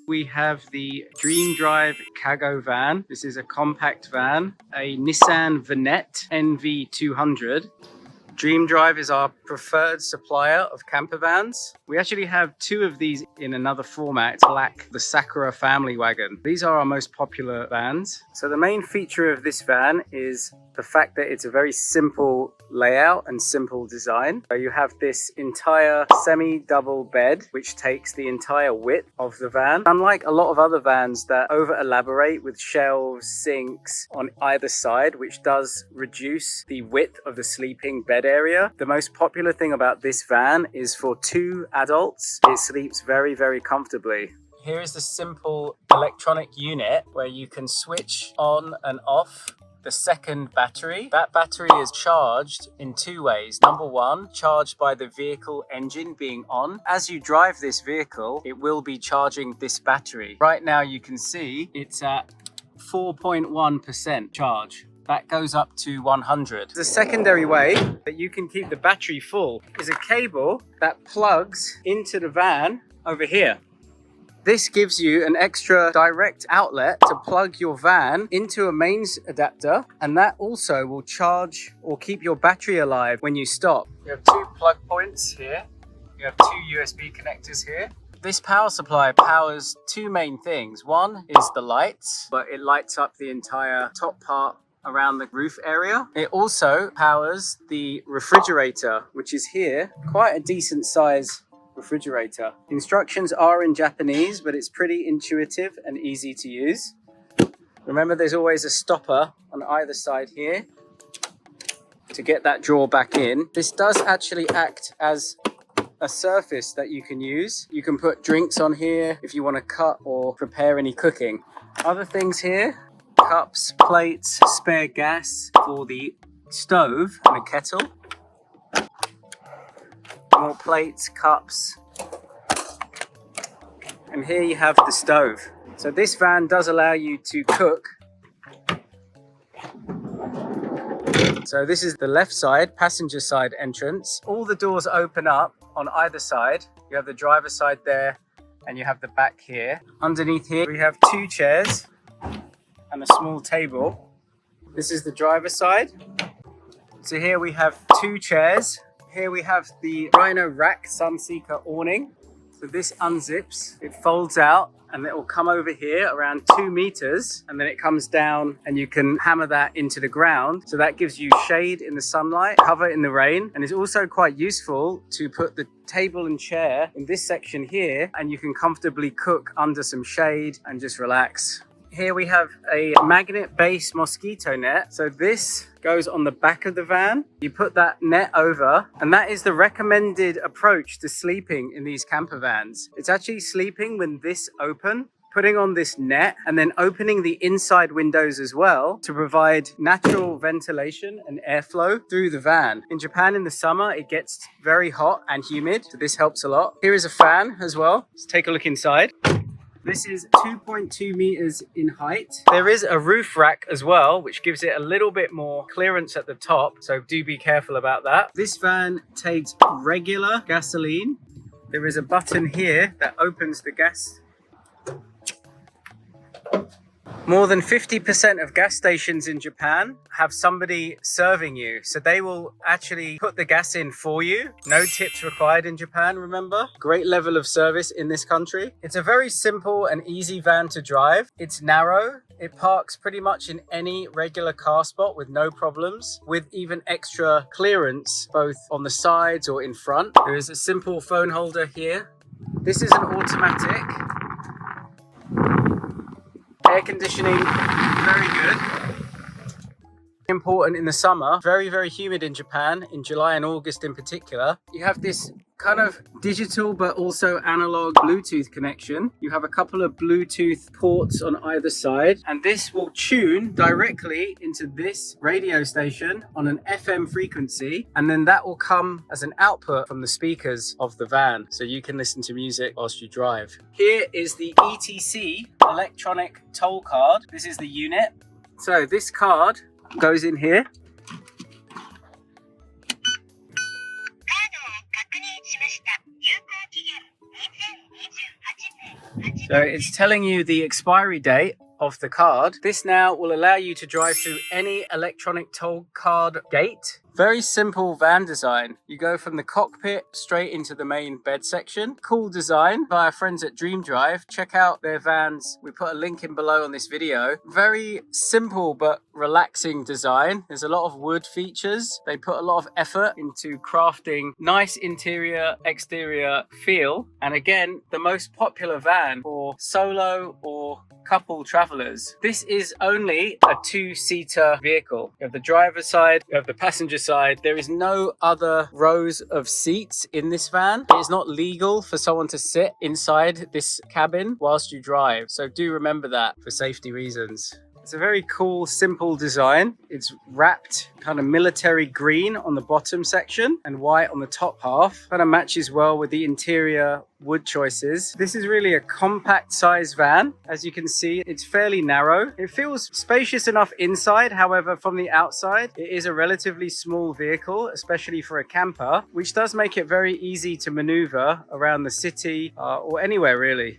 We have the Dream Drive Kago van. This is a compact van, a Nissan Vanette NV200. Dream Drive is our preferred supplier of camper vans. We actually have two of these in another format. It's black, the Sakura family wagon. These are our most popular vans. So the main feature of this van is the fact that it's a very simple layout and simple design. So you have this entire semi-double bed, which takes the entire width of the van. Unlike a lot of other vans that over-elaborate with shelves, sinks on either side, which does reduce the width of the sleeping bed area. The most popular thing about this van is for two adults. It sleeps very, very comfortably. Here is the simple electronic unit where you can switch on and off the second battery. That battery is charged in two ways. Number one, charged by the vehicle engine being on. As you drive this vehicle, it will be charging this battery. Right now you can see it's at 4.1% charge. That goes up to 100. The secondary way that you can keep the battery full is a cable that plugs into the van over here. This gives you an extra direct outlet to plug your van into a mains adapter, and that also will charge or keep your battery alive when you stop. You have two plug points here. You have two USB connectors here. This power supply powers two main things. One is the lights, but it lights up the entire top part around the roof area. It also powers the refrigerator, which is here, quite a decent size refrigerator. Instructions are in Japanese, but it's pretty intuitive and easy to use. Remember, there's always a stopper on either side here to get that drawer back in. This does actually act as a surface that you can use. You can put drinks on here if you want to cut or prepare any cooking. Other things here, cups, plates, spare gas for the stove and a kettle. More plates, cups, and here you have the stove. So this van does allow you to cook. So this is the left side, passenger side entrance. All the doors open up on either side. You have the driver's side there, and you have the back here. Underneath here, we have two chairs and a small table. This is the driver's side. So here we have two chairs. Here we have the Rhino Rack Sunseeker awning. So this unzips, it folds out, and it will come over here around 2 meters, and then it comes down and you can hammer that into the ground. So that gives you shade in the sunlight, cover in the rain, and it's also quite useful to put the table and chair in this section here, and you can comfortably cook under some shade and just relax. Here we have a magnet-based mosquito net. So this goes on the back of the van. You put that net over, and that is the recommended approach to sleeping in these camper vans. It's actually sleeping with this open, putting on this net, and then opening the inside windows as well to provide natural ventilation and airflow through the van. In Japan in the summer, it gets very hot and humid, so this helps a lot. Here is a fan as well. Let's take a look inside. This is 2.2 meters in height. There is a roof rack as well, which gives it a little bit more clearance at the top, so do be careful about that. This van takes regular gasoline. There is a button here that opens the gas. More than 50% of gas stations in Japan have somebody serving you. So they will actually put the gas in for you. No tips required in Japan, remember? Great level of service in this country. It's a very simple and easy van to drive. It's narrow. It parks pretty much in any regular car spot with no problems, with even extra clearance both on the sides or in front. There is a simple phone holder here. This is an automatic. Air conditioning, very good. Important in the summer, very, very humid in Japan, in July and August in particular. You have this kind of digital but also analog Bluetooth connection. You have a couple of Bluetooth ports on either side, and this will tune directly into this radio station on an FM frequency, and then that will come as an output from the speakers of the van, so you can listen to music whilst you drive. Here is the ETC electronic toll card. This is the unit. So this card goes in here. So it's telling you the expiry date of the card. This now will allow you to drive through any electronic toll card gate. Very simple van design. You go from the cockpit straight into the main bed section. Cool design by our friends at Dream Drive. Check out their vans. We put a link in below on this video. Very simple but relaxing design. There's a lot of wood features. They put a lot of effort into crafting nice interior, exterior feel. And again, the most popular van for solo or couple travelers. This is only a two-seater vehicle. You have the driver's side, you have the passenger side. There is no other rows of seats in this van. It is not legal for someone to sit inside this cabin whilst you drive. So do remember that for safety reasons. It's a very cool, simple design. It's wrapped kind of military green on the bottom section and white on the top half. Kind of matches well with the interior wood choices. This is really a compact size van. As you can see, it's fairly narrow. It feels spacious enough inside. However, from the outside, it is a relatively small vehicle, especially for a camper, which does make it very easy to maneuver around the city or anywhere really.